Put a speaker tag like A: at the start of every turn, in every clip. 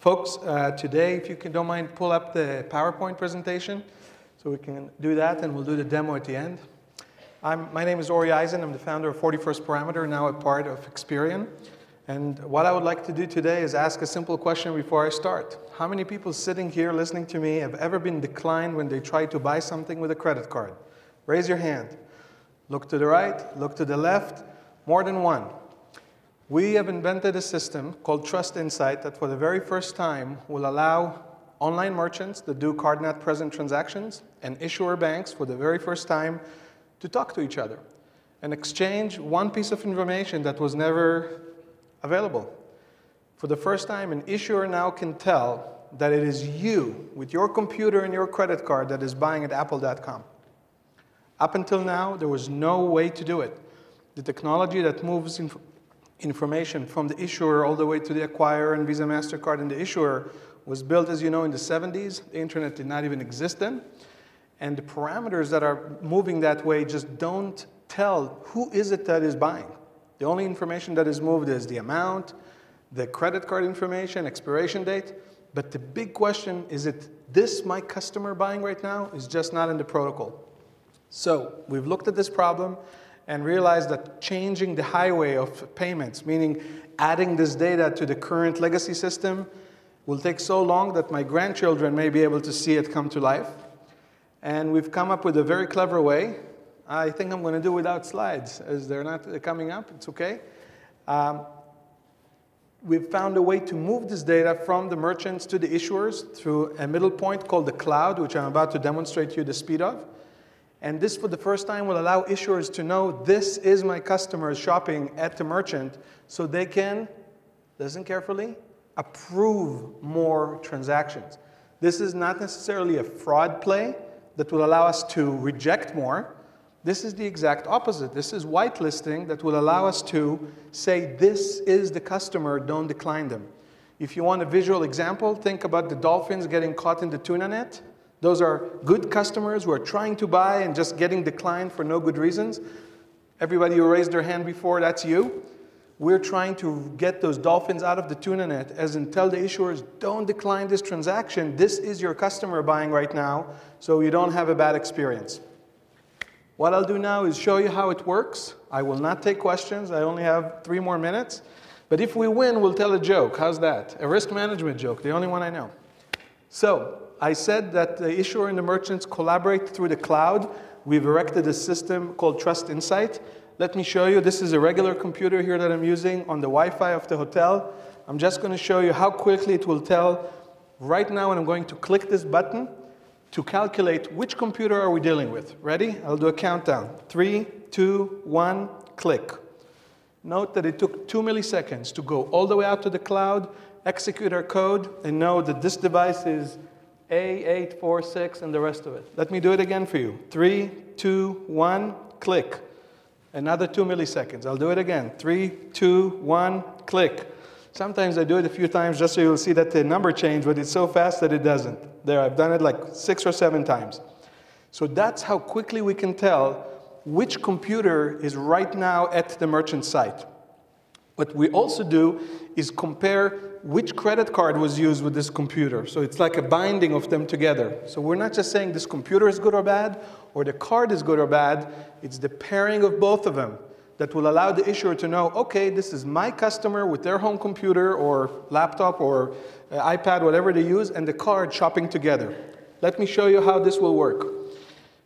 A: Folks, today, if you don't mind, pull up the PowerPoint presentation so we can do that, and we'll do the demo at the end. My name is Eisen. I'm the founder of 41st Parameter, now a part of Experian. And what I would like to do today is ask a simple question before I start. How many people sitting here listening to me have ever been declined when they tried to buy something with a credit card? Raise your hand. Look to the right, look to the left, more than one. We have invented a system called Trust Insight that for the very first time will allow online merchants that do card not present transactions and issuer banks for the very first time to talk to each other and exchange one piece of information that was never available. For the first time, an issuer now can tell that it is you with your computer and your credit card that is buying at apple.com. Up until now, there was no way to do it. The technology that moves information from the issuer all the way to the acquirer and Visa, MasterCard and the issuer was built, as you know, in the 70s. The internet did not even exist then. And the parameters that are moving that way just don't tell who is it that is buying. The only information that is moved is the amount, the credit card information, expiration date. But the big question, is it this my customer buying right now, is just not in the protocol. So we've looked at this problem and realized that changing the highway of payments, meaning adding this data to the current legacy system, will take so long that my grandchildren may be able to see it come to life. And we've come up with a very clever way. I think I'm going to do without slides, as they're not coming up. It's OK. We've found a way to move this data from the merchants to the issuers through a middle point called the cloud, which I'm about to demonstrate to you the speed of. And this, for the first time, will allow issuers to know this is my customer shopping at the merchant, so they can, listen carefully, approve more transactions. This is not necessarily a fraud play that will allow us to reject more. This is the exact opposite. This is whitelisting that will allow us to say, this is the customer, don't decline them. If you want a visual example, think about the dolphins getting caught in the tuna net. Those are good customers who are trying to buy and just getting declined for no good reasons. Everybody who raised their hand before, that's you. We're trying to get those dolphins out of the tuna net, as in tell the issuers, don't decline this transaction. This is your customer buying right now, so you don't have a bad experience. What I'll do now is show you how it works. I will not take questions. I only have 3 more minutes. But if we win, we'll tell a joke. How's that? A risk management joke, the only one I know. So I said that the issuer and the merchants collaborate through the cloud. We've erected a system called Trust Insight. Let me show you. This is a regular computer here that I'm using on the Wi-Fi of the hotel. I'm just going to show you how quickly it will tell right now when I'm going to click this button to calculate which computer are we dealing with. Ready? I'll do a countdown. 3, 2, 1, click. Note that it took 2 milliseconds to go all the way out to the cloud, execute our code, and know that this device is A846 and the rest of it. Let me do it again for you. 3, 2, 1, click. Another 2 milliseconds. I'll do it again. 3, 2, 1, click. Sometimes I do it a few times just so you'll see that the number changed, but it's so fast that it doesn't. There, I've done it like 6 or 7 times. So that's how quickly we can tell which computer is right now at the merchant site. What we also do is compare which credit card was used with this computer. So it's like a binding of them together. So we're not just saying this computer is good or bad, or the card is good or bad. It's the pairing of both of them that will allow the issuer to know, OK, this is my customer with their home computer or laptop or iPad, whatever they use, and the card shopping together. Let me show you how this will work.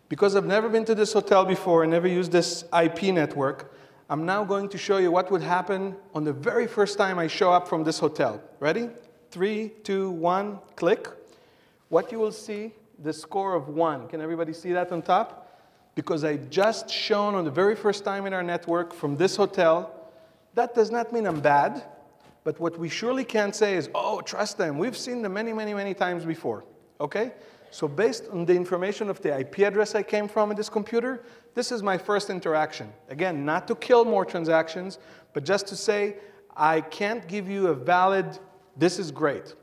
A: Because I've never been to this hotel before and never used this IP network, I'm now going to show you what would happen on the very first time I show up from this hotel. Ready? 3, 2, 1, click. What you will see, the score of 1. Can everybody see that on top? Because I just shown on the very first time in our network from this hotel. That does not mean I'm bad. But what we surely can't say is, oh, trust them. We've seen them many, many, many times before. OK? So based on the information of the IP address I came from in this computer, this is my first interaction. Again, not to kill more transactions, but just to say, I can't give you a valid, this is great.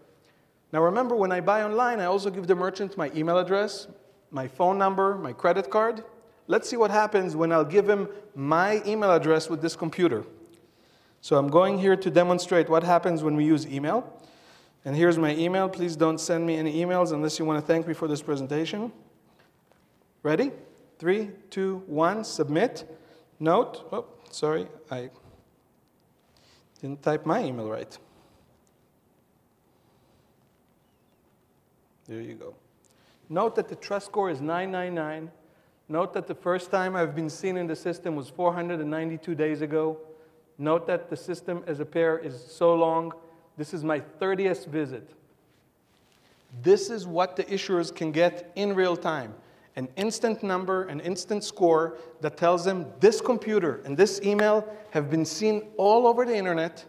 A: Now remember, when I buy online, I also give the merchant my email address, my phone number, my credit card. Let's see what happens when I'll give him my email address with this computer. So I'm going here to demonstrate what happens when we use email. And here's my email. Please don't send me any emails unless you want to thank me for this presentation. Ready? 3, 2, 1, submit. Note, oh, sorry, I didn't type my email right. There you go. Note that the trust score is 999. Note that the first time I've been seen in the system was 492 days ago. Note that the system as a pair is so long. This is my 30th visit. This is what the issuers can get in real time. An instant number, an instant score that tells them this computer and this email have been seen all over the internet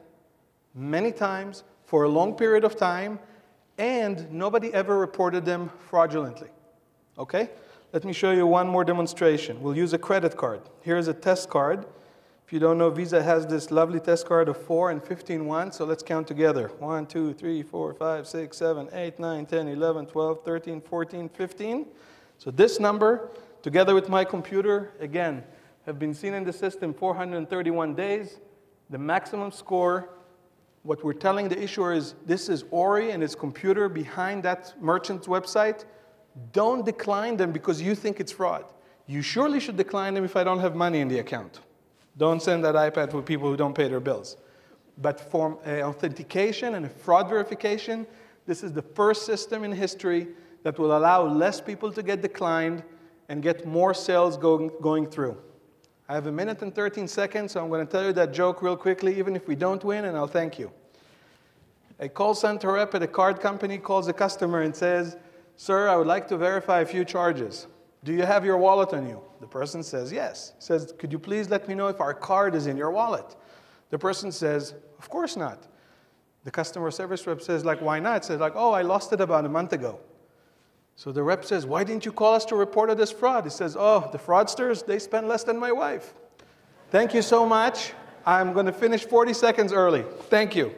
A: many times for a long period of time, and nobody ever reported them fraudulently. Okay? Let me show you one more demonstration. We'll use a credit card. Here's a test card. If you don't know, Visa has this lovely test card of 4 and 15 ones, so let's count together. 1, 2, 3, 4, 5, 6, 7, 8, 9, 10, 11, 12, 13, 14, 15. So this number, together with my computer, again, have been seen in the system 431 days. The maximum score, what we're telling the issuer is, this is Ori and his computer behind that merchant's website. Don't decline them because you think it's fraud. You surely should decline them if I don't have money in the account. Don't send that iPad to people who don't pay their bills. But for authentication and fraud verification, this is the first system in history that will allow less people to get declined and get more sales going through. I have 1 minute and 13 seconds, so I'm going to tell you that joke real quickly, even if we don't win, and I'll thank you. A call center rep at a card company calls a customer and says, "Sir, I would like to verify a few charges. Do you have your wallet on you?" The person says, "Yes." He says, "Could you please let me know if our card is in your wallet?" The person says, "Of course not." The customer service rep says, like, "Why not?" Says, like, "Oh, I lost it about a month ago." So the rep says, "Why didn't you call us to report it as fraud?" He says, "Oh, the fraudsters, they spend less than my wife." Thank you so much. I'm going to finish 40 seconds early. Thank you.